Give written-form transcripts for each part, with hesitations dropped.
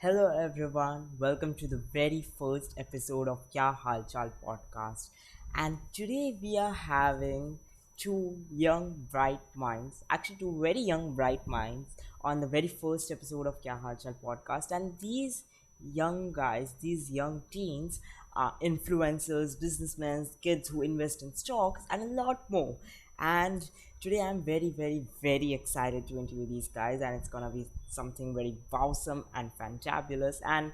Hello everyone, welcome to the very first episode of Haal Chaal podcast. And today we are having two young bright minds, actually two very young bright minds on the very first episode of Haal Chaal podcast. And these young guys, these young teens are influencers, businessmen, kids who invest in stocks and a lot more. And today I'm very excited to interview these guys, and it's gonna be something very awesome and fantabulous. And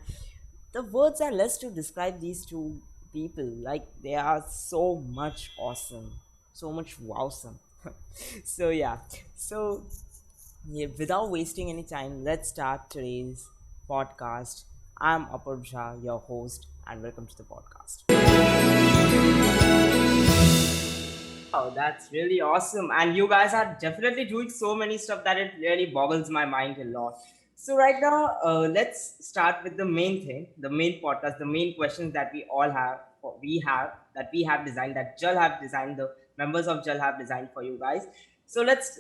the words are less to describe these two people. Like, they are so much awesome, so much wowsome. so yeah, so yeah, without wasting any time, let's start today's podcast. I'm Apurv Jha, your host, and welcome to the podcast. Oh, that's really awesome. And you guys are definitely doing so many stuff that it really boggles my mind a lot. So right now, let's start with the main thing, the main podcast, the main questions that we all have, we have designed, that Jal have designed, the members of Jal have designed for you guys. So let's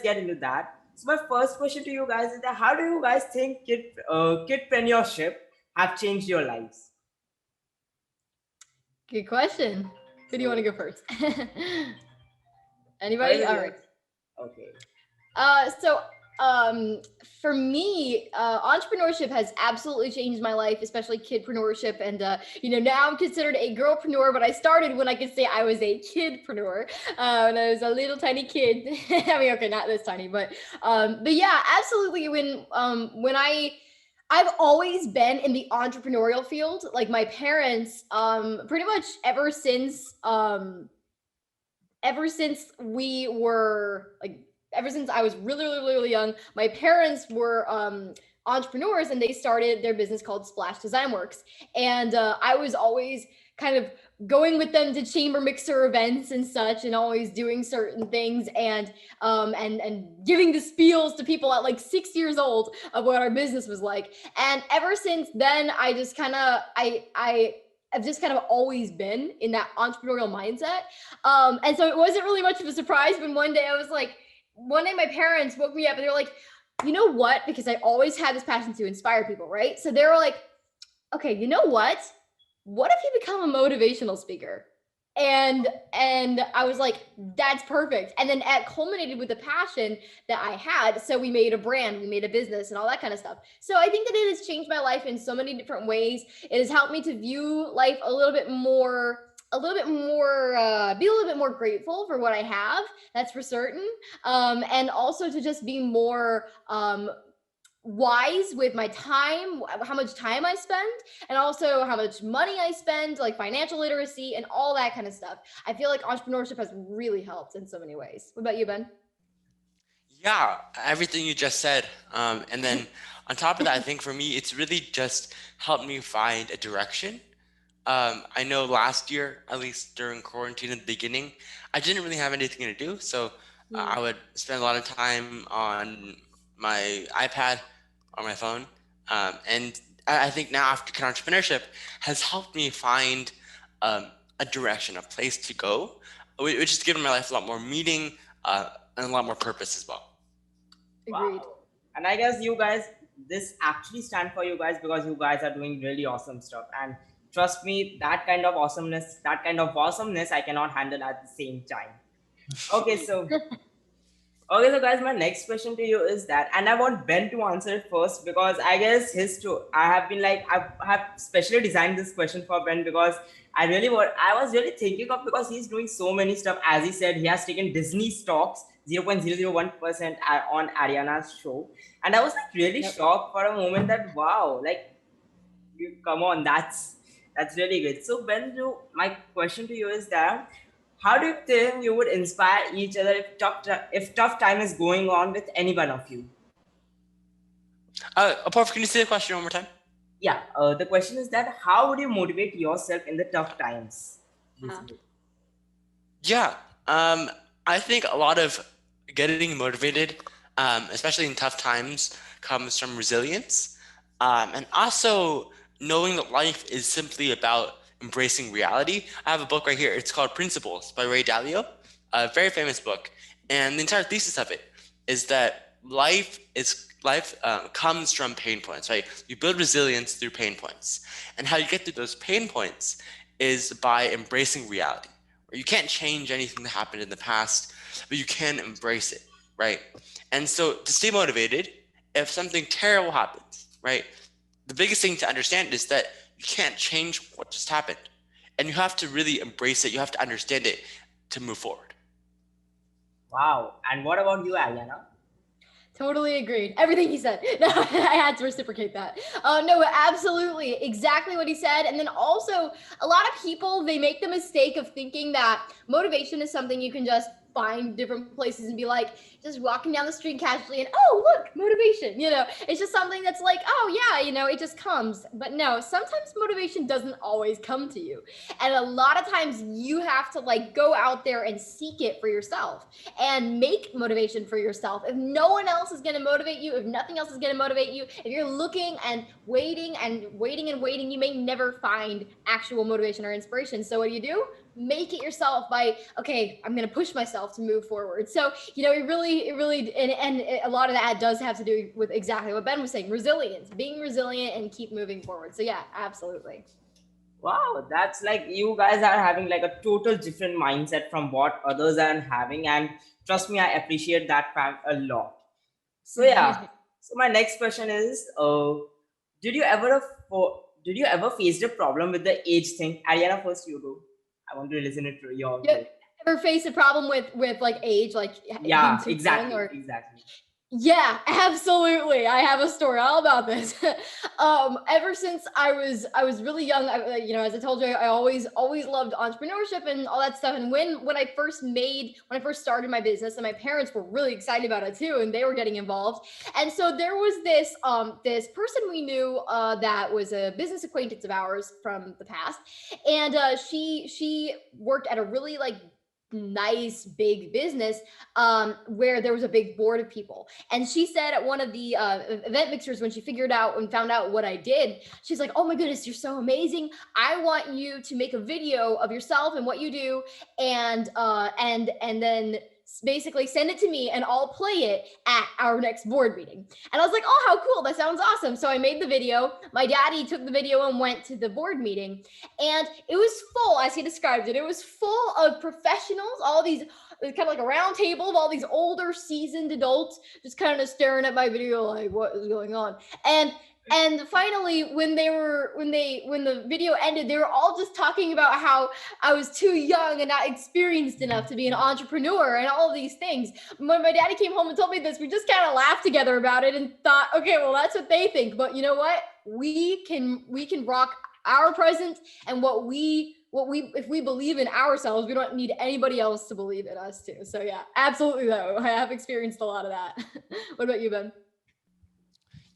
get into that. So my first question to you guys is that how do you guys think kidpreneurship have changed your lives? Good question. Who do you want to So go first? what is Anybody? it All yours? right. Okay. So for me, entrepreneurship has absolutely changed my life, especially kidpreneurship. And now I'm considered a girlpreneur, but I started when I could say I was a kidpreneur when I was a little tiny kid. I mean, okay, not this tiny, but yeah, absolutely. I've always been in the entrepreneurial field. Like my parents, pretty much ever since we were like ever since I was really young, my parents were entrepreneurs, and they started their business called Splash Design Works. And I was always kind of going with them to chamber mixer events and such, and always doing certain things, and giving the spiels to people at like 6 years old of what our business was like. And ever since then, I've just kind of always been in that entrepreneurial mindset. And so it wasn't really much of a surprise when one day my parents woke me up and they were like, you know what? Because I always had this passion to inspire people, right? So they were like, okay, you know what? What if you become a motivational speaker? And I was like, that's perfect. And then it culminated with the passion that I had. So we made a brand, we made a business, and all that kind of stuff. So I think that it has changed my life in so many different ways. It has helped me to view life be a little bit more grateful for what I have. That's for certain. And also to just be more wise with my time, how much time I spend, and also how much money I spend, like financial literacy and all that kind of stuff. I feel like entrepreneurship has really helped in so many ways. What about you, Ben? Yeah, everything you just said. And then on top of that, I think for me, it's really just helped me find a direction. I know last year, at least during quarantine in the beginning, I didn't really have anything to do. So I would spend a lot of time on my iPad or my phone. And I think now after entrepreneurship has helped me find a direction, a place to go, which has given my life a lot more meaning and a lot more purpose as well. Agreed. Wow. And I guess you guys, this actually stand for you guys because you guys are doing really awesome stuff. And trust me, that kind of awesomeness I cannot handle at the same time. Okay, so guys, my next question to you is that, and I want Ben to answer it first because I guess I have been like, I have specially designed this question for Ben because I was really thinking of, because he's doing so many stuff. As he said, he has taken Disney stocks 0.001% on Arianna's show. And I was like really shocked for a moment that, wow, like, come on, that's really good. So Ben, my question to you is that how do you think you would inspire each other if tough time is going on with any one of you? Apart, can you say the question one more time? Yeah, the question is that how would you motivate yourself in the tough times? Basically. Yeah, I think a lot of getting motivated, especially in tough times, comes from resilience, and also knowing that life is simply about embracing reality. I have a book right here. It's called Principles by Ray Dalio, a very famous book. And the entire thesis of it is that life comes from pain points, right? You build resilience through pain points, and how you get through those pain points is by embracing reality. Where you can't change anything that happened in the past, but you can embrace it, right? And so to stay motivated, if something terrible happens, right, the biggest thing to understand is that you can't change what just happened, and you have to really embrace it. You have to understand it to move forward. Wow. And what about you, Ariana? Totally agreed. Everything he said. No, I had to reciprocate that. No, absolutely. Exactly what he said. And then also, a lot of people, they make the mistake of thinking that motivation is something you can just find different places and be like, just walking down the street casually and, oh, look, motivation. It's just something that's like, oh, yeah, it just comes. But no, sometimes motivation doesn't always come to you. And a lot of times you have to like go out there and seek it for yourself and make motivation for yourself. If no one else is going to motivate you, if nothing else is going to motivate you, if you're looking and waiting and waiting and waiting, you may never find actual motivation or inspiration. So what do? Make it yourself by, okay, I'm going to push myself to move forward. So, and a lot of that does have to do with exactly what Ben was saying, resilience, being resilient and keep moving forward. So yeah, absolutely. Wow, that's like you guys are having like a total different mindset from what others are having, and trust me, I appreciate that fact a lot. So yeah, so my next question is, did you ever did you ever face the problem with the age thing? Ariana, first you go. I want to listen it to your You way. ever face a problem with like age, like being Yeah, too young exactly, or exactly. Yeah, absolutely. I have a story all about this. Ever since I was really young, as I told you, I always loved entrepreneurship and all that stuff. And when I first started my business, and my parents were really excited about it too, and they were getting involved. And so there was this person we knew that was a business acquaintance of ours from the past, and she worked at a really like nice big business where there was a big board of people. And she said at one of the event mixers, when she figured out and found out what I did, she's like, "Oh my goodness, you're so amazing! I want you to make a video of yourself and what you do, and then basically send it to me, and I'll play it at our next board meeting." And I was like, "Oh, how cool! That sounds awesome!" So I made the video. My daddy took the video and went to the board meeting, and it was full, as he described it. It was full of professionals, all these. It was kind of like a round table of all these older, seasoned adults just kind of staring at my video like, what is going on? And finally, when the video ended, they were all just talking about how I was too young and not experienced enough to be an entrepreneur and all of these things. When my daddy came home and told me this, we just kind of laughed together about it and thought, okay, well, that's what they think. But you know what? We can rock our present, and what we if we believe in ourselves, we don't need anybody else to believe in us too. So yeah, absolutely though. I have experienced a lot of that. What about you, Ben?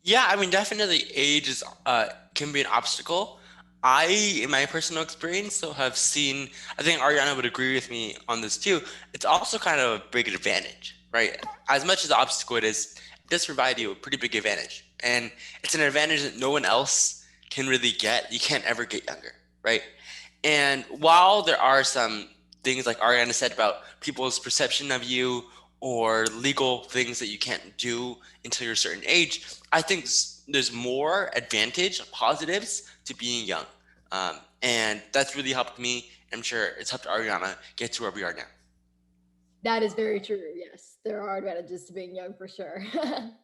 Yeah, I mean, definitely age is can be an obstacle. I, in my personal experience, so have seen. I think Ariana would agree with me on this too. It's also kind of a big advantage, right? As much as the obstacle it does provide you a pretty big advantage, and it's an advantage that no one else can really get. You can't ever get younger, right? And while there are some things like Ariana said about people's perception of you or legal things that you can't do until you're a certain age, I think there's more advantage, positives to being young. And that's really helped me. I'm sure it's helped Ariana get to where we are now. That is very true. Yes, there are advantages to being young for sure.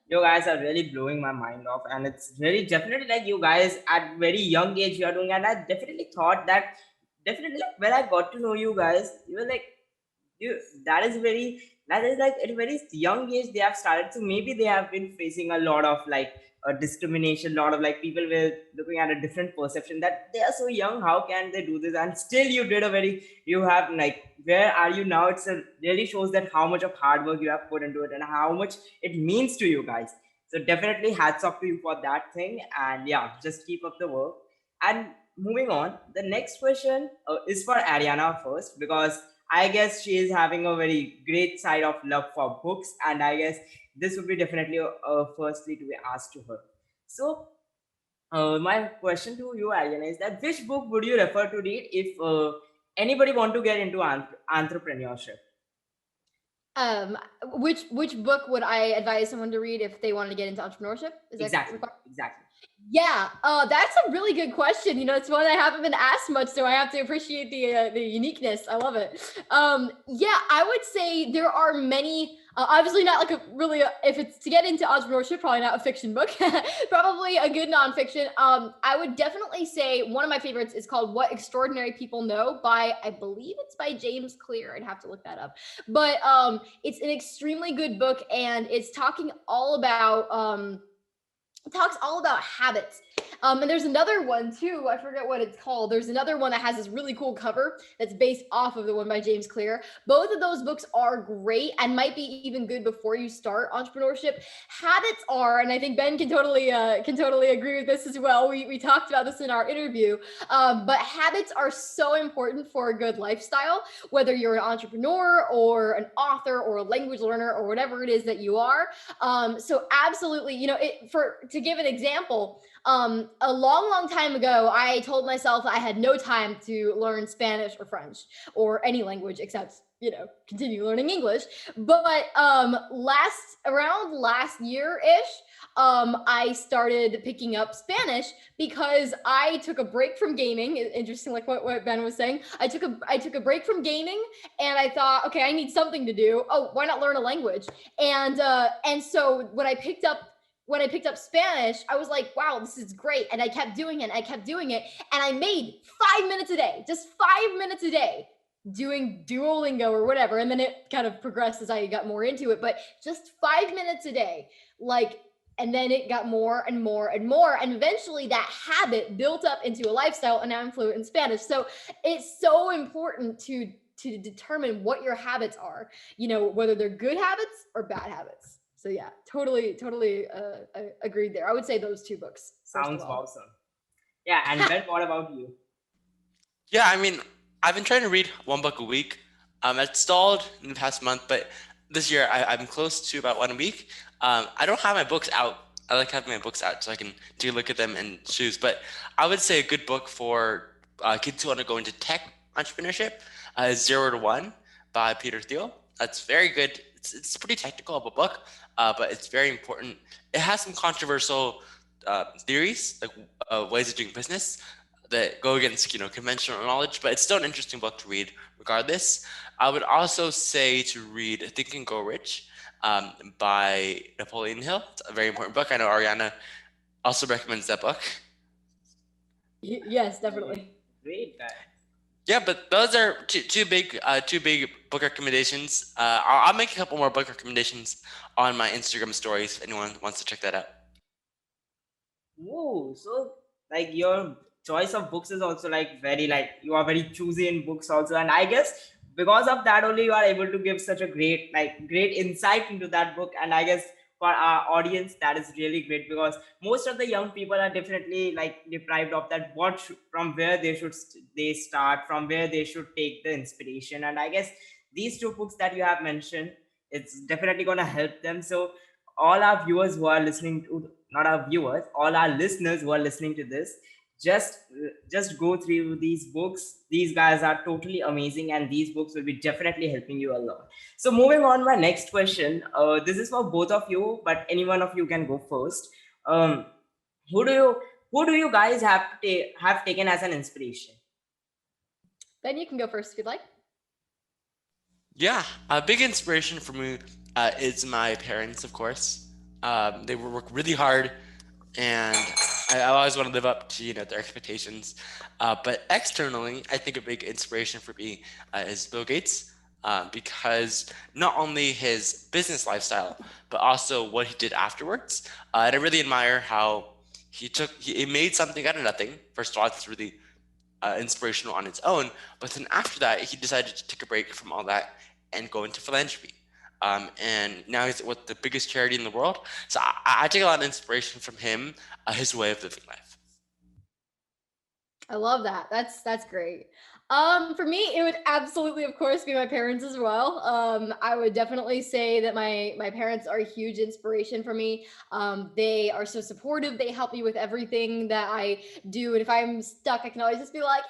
You guys are really blowing my mind off, and it's very definitely like you guys at very young age you are doing. And I definitely thought that definitely like when I got to know you guys, you were like you that is very that is like at a very young age they have started. So maybe they have been facing a lot of like discrimination, a lot of like people were looking at a different perception that they are so young, how can they do this? And still you did a very you have like where are you now? It's a really shows that how much of hard work you have put into it and how much it means to you guys. So definitely hats off to you for that thing. And yeah, just keep up the work. And moving on, the next question is for Ariana first because I guess she is having a very great side of love for books, and I guess this would be definitely firstly to be asked to her. So, my question to you, Ariana, is that which book would you refer to read if anybody want to get into entrepreneurship? Um, which book would I advise someone to read if they wanted to get into entrepreneurship? Is that Exactly, exactly. Yeah, that's a really good question. You know, it's one I haven't been asked much, so I have to appreciate the uniqueness. I love it. Yeah, I would say there are many. Obviously, not like a really. If it's to get into entrepreneurship, probably not a fiction book. Probably a good nonfiction. I would definitely say one of my favorites is called "What Extraordinary People Know" by, I believe it's by James Clear. I'd have to look that up, but it's an extremely good book, and it's talking all about talks all about habits. And there's another one too. I forget what it's called. There's another one that has this really cool cover that's based off of the one by James Clear. Both of those books are great and might be even good before you start entrepreneurship. Habits are, and I think Ben can totally agree with this as well. We talked about this in our interview. But habits are so important for a good lifestyle, whether you're an entrepreneur or an author or a language learner or whatever it is that you are. So absolutely, you know, to give an example, a long time ago, I told myself I had no time to learn Spanish or French or any language except, you know, continue learning English. But around last year-ish, I started picking up Spanish because I took a break from gaming. Interesting, like what Ben was saying. I took a break from gaming, and I thought, okay, I need something to do. Oh, why not learn a language? And so when I picked up Spanish, I was like, wow, this is great. And I kept doing it. And I made 5 minutes a day, just 5 minutes a day doing Duolingo or whatever. And then it kind of progressed as I got more into it, but just 5 minutes a day, like, and then it got more and more and more. And eventually that habit built up into a lifestyle, and now I'm fluent in Spanish. So it's so important to determine what your habits are, you know, whether they're good habits or bad habits. So yeah, totally agreed there. I would say those two books first of Sounds all. awesome. Yeah, and Ben, what about you? Yeah, I mean, I've been trying to read one book a week. It stalled in the past month, but this year I'm close to about 1 week. I don't have my books out. I like having my books out so I can take a look at them and choose. But I would say a good book for kids who want to go into tech entrepreneurship is Zero to One by Peter Thiel. That's very good. It's pretty technical of a book, but it's very important. It has some controversial theories, like ways of doing business that go against conventional knowledge, but it's still an interesting book to read regardless. I would also say to read Think and Go Rich by Napoleon Hill. It's a very important book. I know Arianna also recommends that book. Yes, definitely. Great guy. Yeah, but those are two big book recommendations. I'll make a couple more book recommendations on my Instagram stories if anyone wants to check that out. Whoa, so like your choice of books is also like very, like, you are very choosy in books also, and I guess because of that only you are able to give such a great insight into that book. And I guess for our audience that is really great, because most of the young people are definitely like deprived of that, from where they start, from where they should take the inspiration. And I guess these two books that you have mentioned, it's definitely going to help them. So all our viewers who are listening to, not our viewers, all our listeners who are listening to this, just go through these books. These guys are totally amazing, and these books will be definitely helping you a lot. So moving on, my next question, this is for both of you, but any one of you can go first. um who do you who do you guys have taken as an inspiration? Ben, you can go first if you'd like. Yeah, a big inspiration for me is my parents, of course. They work really hard, and I always want to live up to their expectations. But externally, I think a big inspiration for me is Bill Gates, because not only his business lifestyle, but also what he did afterwards. And I really admire how he made something out of nothing. First of all, it's really inspirational on its own. But then after that, he decided to take a break from all that and go into philanthropy. And now he's with the biggest charity in the world. So I take a lot of inspiration from him, his way of living life. I love that. That's great. For me, it would absolutely, of course, be my parents as well. I would definitely say that my parents are a huge inspiration for me. They are so supportive. They help me with everything that I do, and if I'm stuck, I can always just be like,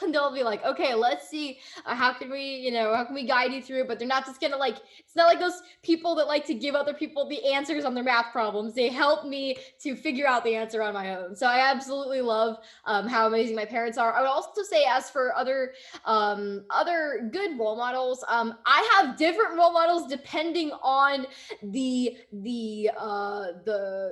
and they'll be like, okay, let's see, how can we, how can we guide you through? But they're not just gonna like, it's not like those people that like to give other people the answers on their math problems. They help me to figure out the answer on my own. So I absolutely love how amazing my parents are. I would also say, as for other good role models, I have different role models depending on the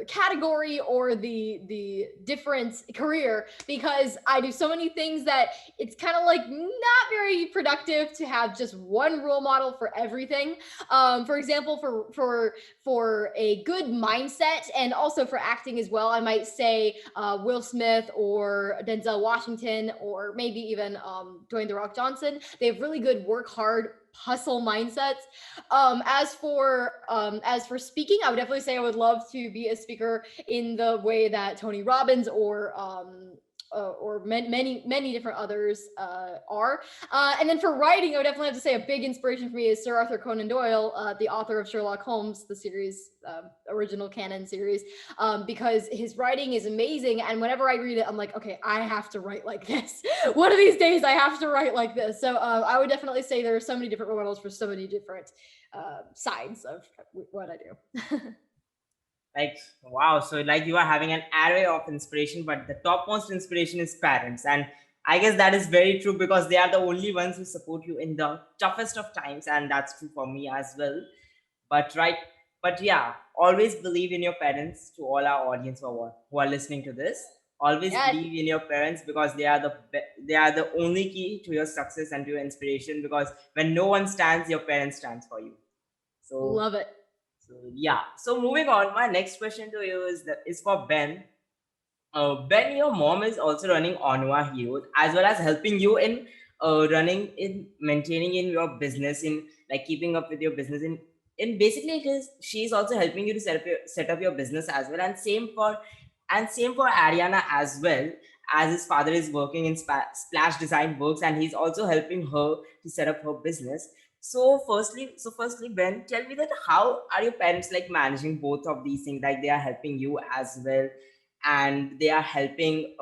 category or the different career, because I do so many things that it's kind of like not very productive to have just one role model for everything. For example, for a good mindset and also for acting as well, I might say Will Smith or Denzel Washington, or maybe even Dwayne The Rock Johnson. They have really good work hard, hustle mindsets. As for speaking, I would definitely say I would love to be a speaker in the way that Tony Robbins or many different others are. And then for writing, I would definitely have to say a big inspiration for me is Sir Arthur Conan Doyle, the author of Sherlock Holmes, the series, original canon series, because his writing is amazing. And whenever I read it, I'm like, okay, I have to write like this. One of these days, I have to write like this. So I would definitely say there are so many different role models for so many different sides of what I do. Like, wow, so like you are having an array of inspiration, but the topmost inspiration is parents. And I guess that is very true because they are the only ones who support you in the toughest of times, and that's true for me as well. Right, but yeah, always believe in your parents. To all our audience who are listening to this, always Yes, believe in your parents because they are the only key to your success and to your inspiration, because when no one stands, your parents stands for you. So love it. so yeah. So moving on, my next question to you is for Ben. Ben, your mom is also running Onwa Heroes as well as helping you in running in maintaining in your business, in like keeping up with your business, in basically it is she's also helping you to set up your business as well, and same for Ariana as well, as his father is working in Splash Design Works and he's also helping her to set up her business. So firstly, Ben, tell me that how are your parents like managing both of these things? Like they are helping you as well, and they are helping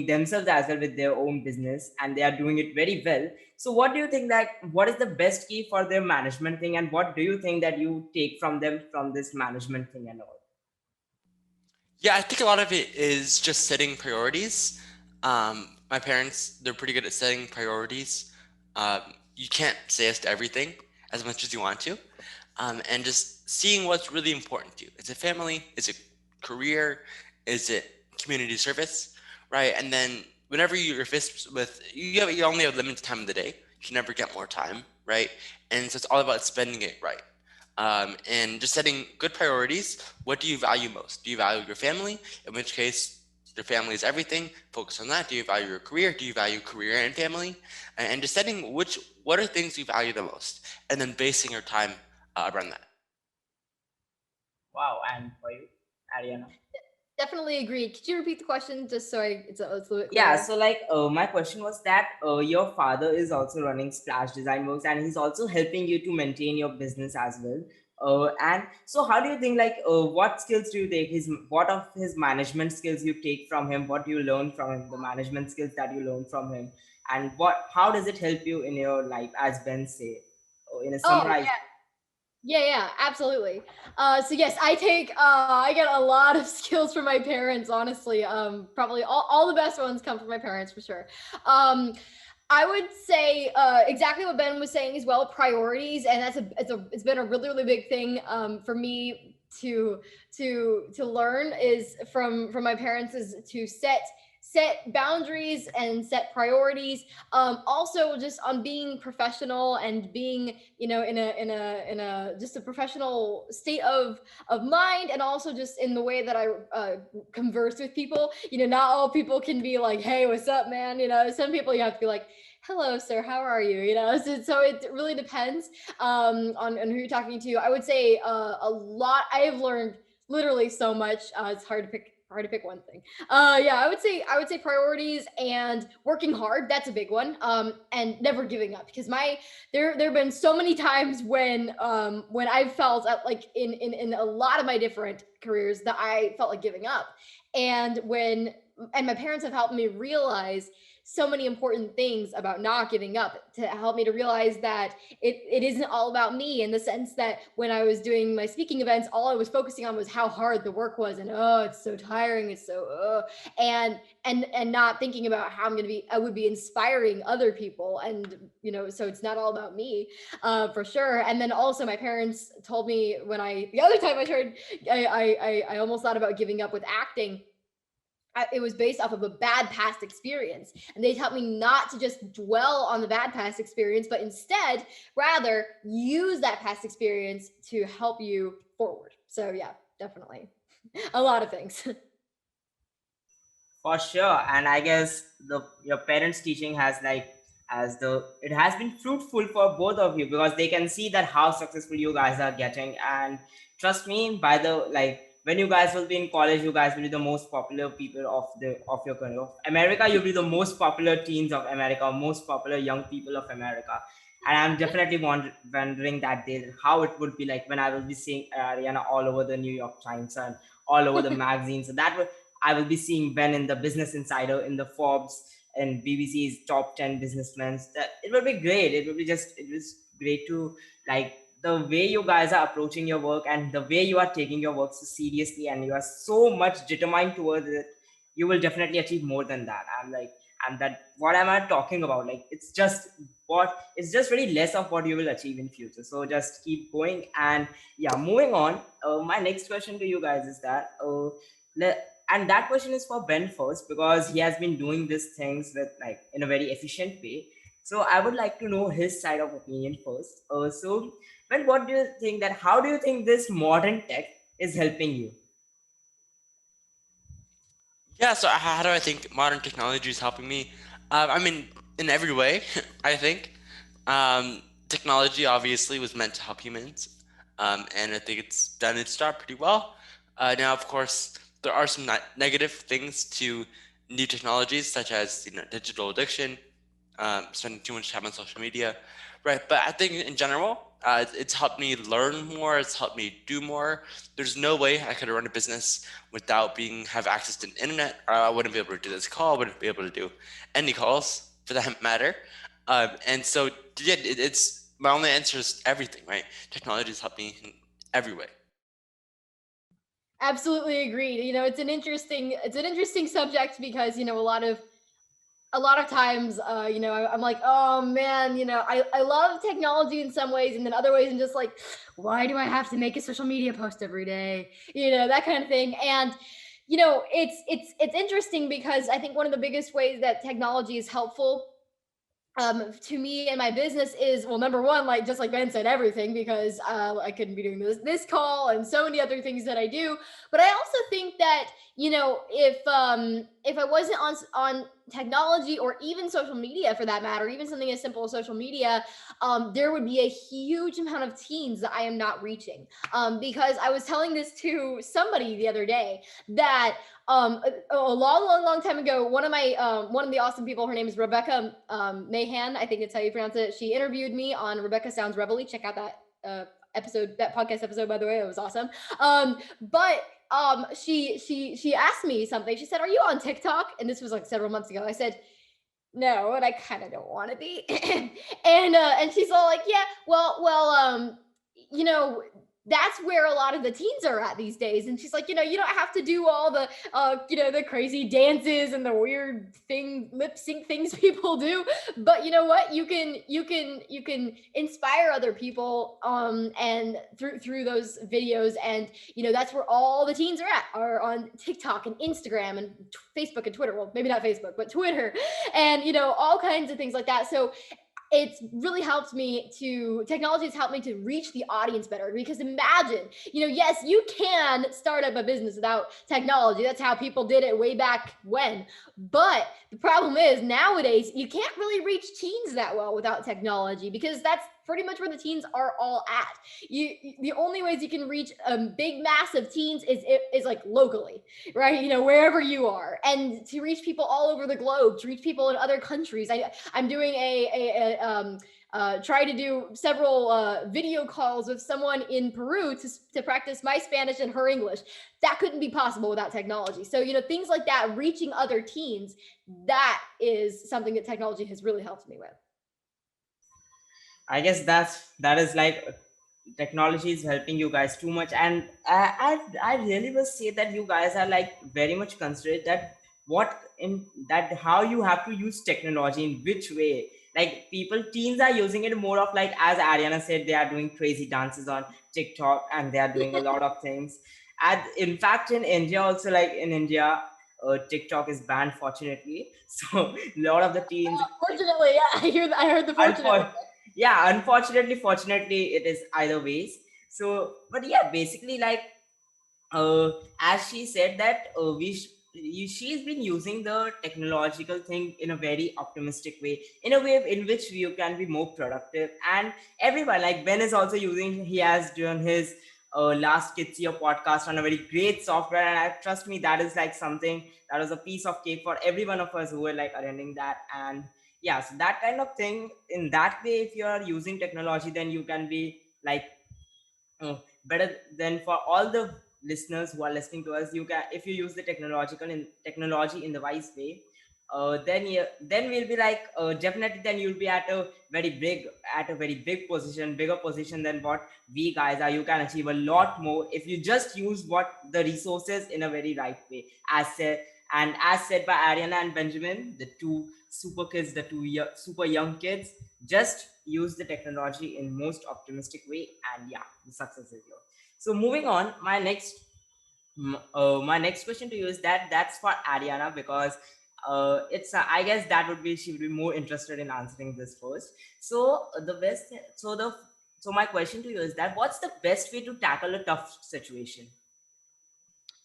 themselves as well with their own business, and they are doing it very well. So what do you think that what is the best key for their management thing, and what do you think that you take from them from this management thing and all? Yeah, I think a lot of it is just setting priorities. My parents, they're pretty good at setting priorities. Um, you can't say yes to everything as much as you want to, and just seeing what's really important to you. Is it family? Is it career? Is it community service? Right? And then whenever you're faced with, you only have limited time in the day. You can never get more time, right? And so it's all about spending it right, and just setting good priorities. What do you value most? Do you value your family? In which case, your family is everything. Focus on that. Do you value your career? Do you value career and family? And just setting what are things you value the most, and then basing your time around that. Wow, and for you, Ariana? Definitely agreed. Could you repeat the question just so it's a little bit Yeah, clearer? so like my question was that your father is also running Splash Design Works and he's also helping you to maintain your business as well. And so how do you think like what skills do you take his what of his management skills you take from him, what do you learn from him, the management skills that you learn from him, and what how does it help you in your life, as Ben say, in a Oh, summarize? yeah, absolutely. So yes, I get a lot of skills from my parents, honestly. Probably all the best ones come from my parents for sure. Um, I would say exactly what Ben was saying as well, priorities, and it's been a really big thing for me to learn is from my parents, is to set boundaries and set priorities. Also just on being professional and being, in a just a professional state of mind, and also just in the way that I converse with people. Not all people can be like, hey, what's up, man? Some people you have to be like, hello, sir, how are you? So it really depends on who you're talking to. I would say a lot. I have learned literally so much. It's hard to pick one thing. Yeah, I would say priorities and working hard. That's a big one. And never giving up, because there have been so many times when I've felt like in a lot of my different careers that I felt like giving up, and my parents have helped me realize so many important things about not giving up to help me to realize that it isn't all about me, in the sense that when I was doing my speaking events, all I was focusing on was how hard the work was, and oh, it's so tiring, it's so and not thinking about how I would be inspiring other people. And so it's not all about me, for sure. And then also my parents told me, the other time I tried, I almost thought about giving up with acting. It was based off of a bad past experience, and they taught me not to just dwell on the bad past experience, but instead rather use that past experience to help you forward. So yeah, definitely a lot of things. For sure, and I guess the your parents' teaching has like as the it has been fruitful for both of you because they can see that how successful you guys are getting. And trust me, by the like when you guys will be in college, you guys will be the most popular people of your country. Of America, you'll be the most popular teens of America, most popular young people of America. And I'm definitely wondering that day how it would be like when I will be seeing Arianna all over the New York Times and all over the magazines. So that would I will be seeing Ben in the Business Insider, in the Forbes, and BBC's top 10 businessmen. It will be great. It was great to like the way you guys are approaching your work and the way you are taking your work so seriously and you are so much determined towards it. You will definitely achieve more than that. And that what am I talking about? Like it's just very less of what you will achieve in future. So just keep going. And yeah, moving on. My next question to you guys is that and that question is for Ben first because he has been doing these things with like in a very efficient way. So I would like to know his side of opinion first. So Ben, what do you think that how do you think this modern tech is helping you? Yeah, so how do I think modern technology is helping me? I mean, in every way, I think. Technology obviously was meant to help humans, and I think it's done its job pretty well. Now, of course, there are some negative things to new technologies, such as digital addiction, spending too much time on social media, right? But I think in general, it's helped me learn more. It's helped me do more. There's no way I could run a business without being have access to the internet. Or I wouldn't be able to do this call. I wouldn't be able to do any calls for that matter. And so, yeah, it's my only answer is everything, right? Technology has helped me in every way. Absolutely agreed. It's an interesting subject because a lot of times, I'm like, oh man, I love technology in some ways, and then other ways, I'm just like, why do I have to make a social media post every day? That kind of thing. And it's interesting because I think one of the biggest ways that technology is helpful to me and my business is, well, number one, like just like Ben said, everything, because I couldn't be doing this call and so many other things that I do. But I also think that if I wasn't on technology, or even social media for that matter, even something as simple as social media, there would be a huge amount of teens that I am not reaching, because I was telling this to somebody the other day that a long time ago, one of the awesome people, her name is Rebecca Mahan, I think it's how you pronounce it. She interviewed me on Rebecca Sounds Reveille. Check out that that podcast episode, by the way. It was awesome. But she asked me something. She said, "Are you on TikTok?" And this was like several months ago. I said, "No," and I kind of don't want to be. And she's all like, "Yeah, well, you know." That's where a lot of the teens are at these days. And she's like, you don't have to do all the the crazy dances and the weird lip sync things people do, but you know what, you can inspire other people, and through those videos. And that's where all the teens are on TikTok and Instagram and Facebook and Twitter. Well, maybe not Facebook, but Twitter, and all kinds of things like that. So technology has helped me to reach the audience better, because imagine, yes, you can start up a business without technology. That's how people did it way back when. But the problem is nowadays you can't really reach teens that well without technology, because that's pretty much where the teens are all at. The only ways you can reach a big mass of teens is like locally, right? Wherever you are, and to reach people all over the globe, to reach people in other countries. I'm doing try to do several video calls with someone in Peru to practice my Spanish and her English. That couldn't be possible without technology. So, things like that, reaching other teens, that is something that technology has really helped me with. I guess that is like technology is helping you guys too much, and I really will say that you guys are like very much considerate that what in that how you have to use technology in which way. Like teens are using it more of like, as Ariana said, they are doing crazy dances on TikTok and they are doing a lot of things. And in fact, in India also, like in India, TikTok is banned, fortunately. So a lot of the teens, Fortunately, yeah, I heard the fortunately. yeah, unfortunately, fortunately, it is either ways. So but yeah, basically, like as she said that she's been using the technological thing in a very optimistic way, in a way in which you can be more productive. And everyone, like Ben is also using, he has done his last kids year podcast on a very great software, and trust me, that is like something that was a piece of cake for every one of us who were like attending that. And yeah, so that kind of thing, in that way, if you are using technology, then you can be like better than for all the listeners who are listening to us. You can, if you use the technology in the wise way, then we'll be like, definitely then you'll be at a very bigger position than what we guys are. You can achieve a lot more if you just use what the resources in a very right way, as said by Ariana and Benjamin, the two super kids, the super young kids. Just use the technology in most optimistic way, and yeah, the success is yours. So moving on, my next question to you is that's for Ariana, because it's I guess that would be, she would be more interested in answering this first. So the best so the so my question to you is that what's the best way to tackle a tough situation?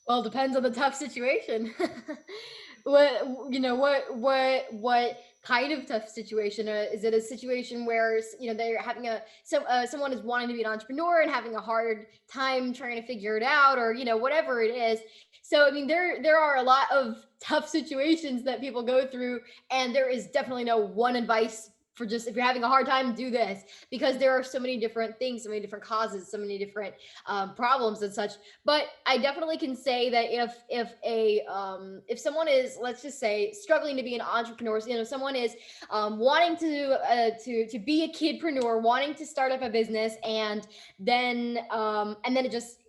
Well, it depends on the tough situation. What kind of tough situation? Is it a situation where they're having someone is wanting to be an entrepreneur and having a hard time trying to figure it out, or whatever it is. So I mean, there are a lot of tough situations that people go through, and there is definitely no one advice for just, if you're having a hard time, do this, because there are so many different things, so many different causes, so many different problems and such. But I definitely can say that if someone is, let's just say, struggling to be an entrepreneur, someone is wanting to be a kidpreneur, wanting to start up a business, and then it just,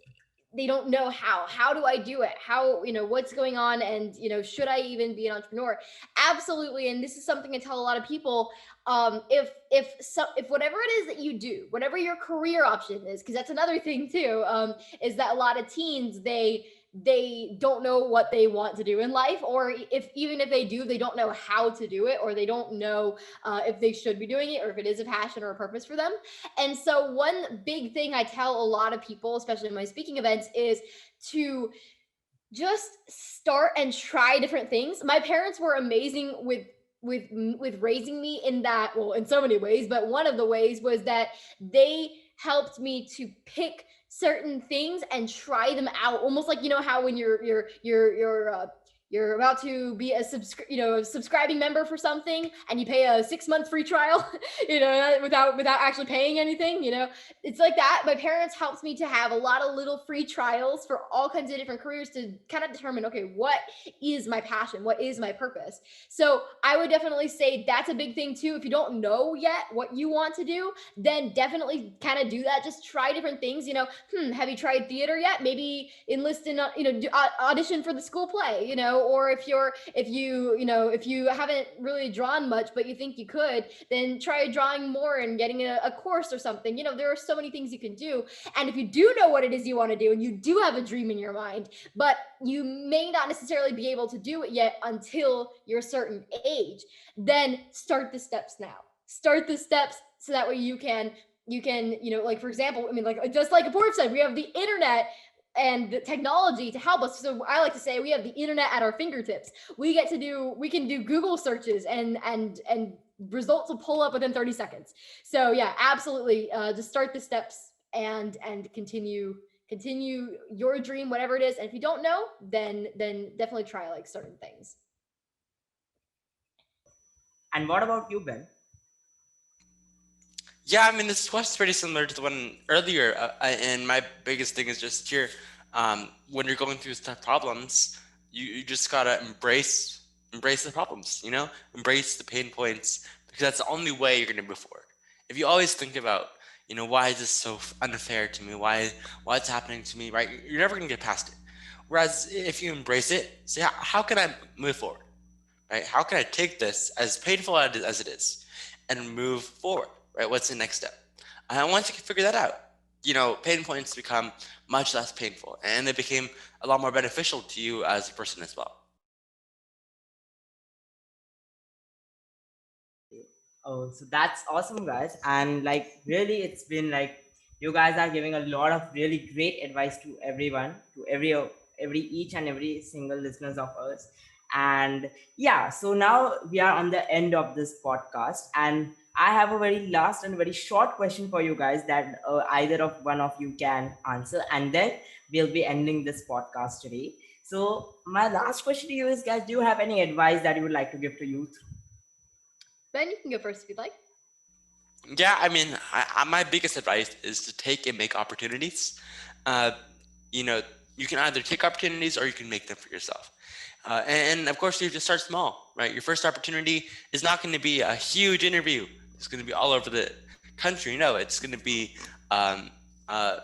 they don't know how do I do it, how, what's going on, and should I even be an entrepreneur? Absolutely. And this is something I tell a lot of people. If whatever it is that you do, whatever your career option is, because that's another thing too, is that a lot of teens, they don't know what they want to do in life, or if even if they do, they don't know how to do it, or they don't know if they should be doing it, or if it is a passion or a purpose for them. And so one big thing I tell a lot of people, especially in my speaking events, is to just start and try different things. My parents were amazing with raising me, in that, well, in so many ways, but one of the ways was that they helped me to pick certain things and try them out, almost like, how when you're about to be a subscribing member for something, and you pay a 6 month free trial, without actually paying anything. It's like that. My parents helped me to have a lot of little free trials for all kinds of different careers, to kind of determine, okay, what is my passion, what is my purpose. So I would definitely say that's a big thing too. If you don't know yet what you want to do, then definitely kind of do that. Just try different things. Have you tried theater yet? Maybe enlist in audition for the school play, or if you haven't really drawn much but you think you could, then try drawing more and getting a course or something. There are so many things you can do. And if you do know what it is you want to do, and you do have a dream in your mind, but you may not necessarily be able to do it yet until you're a certain age, then start the steps now. Start the steps, so that way you can like, for example, I mean, like, just like Apoorv said, we have the internet and the technology to help us. So I like to say we have the internet at our fingertips. We can do Google searches, and results will pull up within 30 seconds. So yeah, absolutely. Just start the steps, and continue your dream, whatever it is. And if you don't know, then definitely try like certain things. And what about you, Ben? Yeah, I mean, this question's pretty similar to the one earlier, and my biggest thing is just here. When you're going through tough problems, you just gotta embrace the problems. Embrace the pain points because that's the only way you're gonna move forward. If you always think about, why is this so unfair to me? Why it's happening to me? Right? You're never gonna get past it. Whereas if you embrace it, say, how can I move forward? Right? How can I take this, as painful as it is, and move forward? Right? What's the next step? And once you can figure that out, pain points become much less painful, and they became a lot more beneficial to you as a person as well. Oh, so that's awesome, guys. And like, really, it's been like you guys are giving a lot of really great advice to everyone, to every each and every single listeners of us. And yeah, so now we are on the end of this podcast, and I have a very last and very short question for you guys that either of one of you can answer, and then we'll be ending this podcast today. So my last question to you is, guys, do you have any advice that you would like to give to youth? Ben, you can go first if you'd like. Yeah, I mean, my biggest advice is to take and make opportunities. Uh, you know, you can either take opportunities or you can make them for yourself. And of course, you have to start small, right? Your first opportunity is not going to be a huge interview. It's going to be all over the country. No, it's going to be um, uh,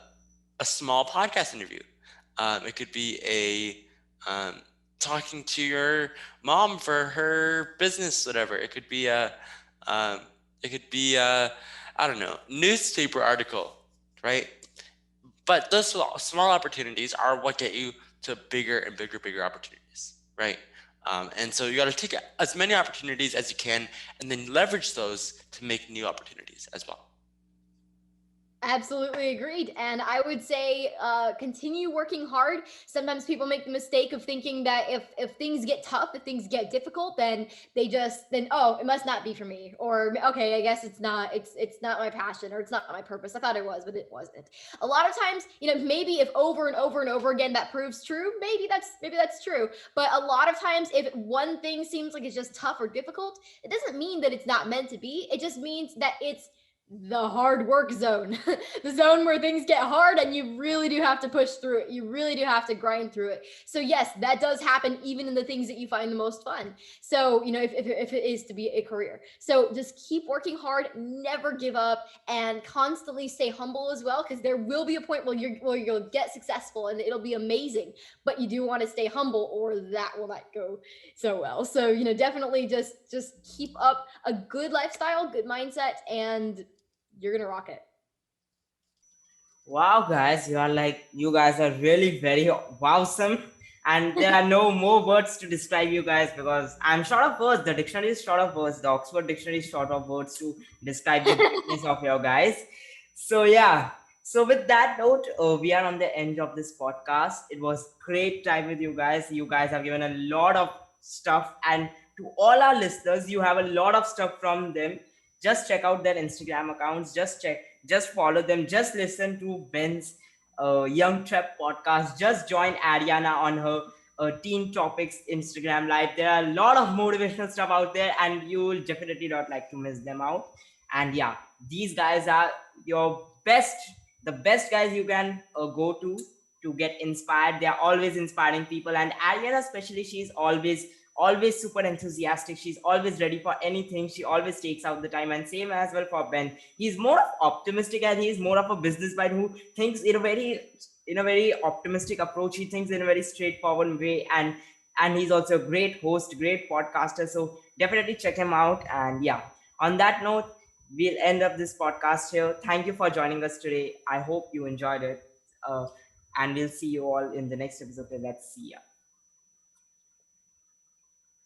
a small podcast interview. It could be talking to your mom for her business, whatever. Um, it could be I don't know, newspaper article, right? But those small opportunities are what get you to bigger and bigger opportunities, right? And so you got to take as many opportunities as you can, and then leverage those to make new opportunities as well. Absolutely agreed. And I would say continue working hard. Sometimes people make the mistake of thinking that if things get tough, if things get difficult, then then oh, it must not be for me. Or okay, I guess it's not my passion or it's not my purpose. I thought it was, but it wasn't. A lot of times, maybe if over and over and over again that proves true, maybe that's true. But a lot of times if one thing seems like it's just tough or difficult, it doesn't mean that it's not meant to be. It just means that it's the hard work zone, the zone where things get hard and you really do have to push through it. You really do have to grind through it. So yes, that does happen even in the things that you find the most fun. So, if it is to be a career. So just keep working hard, never give up, and constantly stay humble as well, because there will be a point where you'll get successful and it'll be amazing. But you do want to stay humble or that will not go so well. So, definitely just keep up a good lifestyle, good mindset, and you're gonna rock it. Wow, guys, you guys are really very wowsome, and there are no more words to describe you guys because I'm short of words. The dictionary is short of words. The Oxford Dictionary is short of words to describe the greatness of your guys. So yeah. So with that note, we are on the end of this podcast. It was great time with you guys. You guys have given a lot of stuff, and to all our listeners, you have a lot of stuff from them. Just check out their Instagram accounts. Just follow them. Just listen to Ben's Young Trap podcast. Just join Arianna on her Teen Topics Instagram live. There are a lot of motivational stuff out there, and you will definitely not like to miss them out. And yeah, these guys are your best, the best guys you can go to get inspired. They are always inspiring people, and Ariana especially, she's always super enthusiastic. She's always ready for anything. She always takes out the time, and same as well for Ben. He's more of optimistic, and he's more of a business mind who thinks in a very optimistic approach. He thinks in a very straightforward way, and he's also a great host, great podcaster. So definitely check him out. And yeah, on that note, we'll end up this podcast here. Thank you for joining us today. I hope you enjoyed it. And we'll see you all in the next episode. Let's see ya.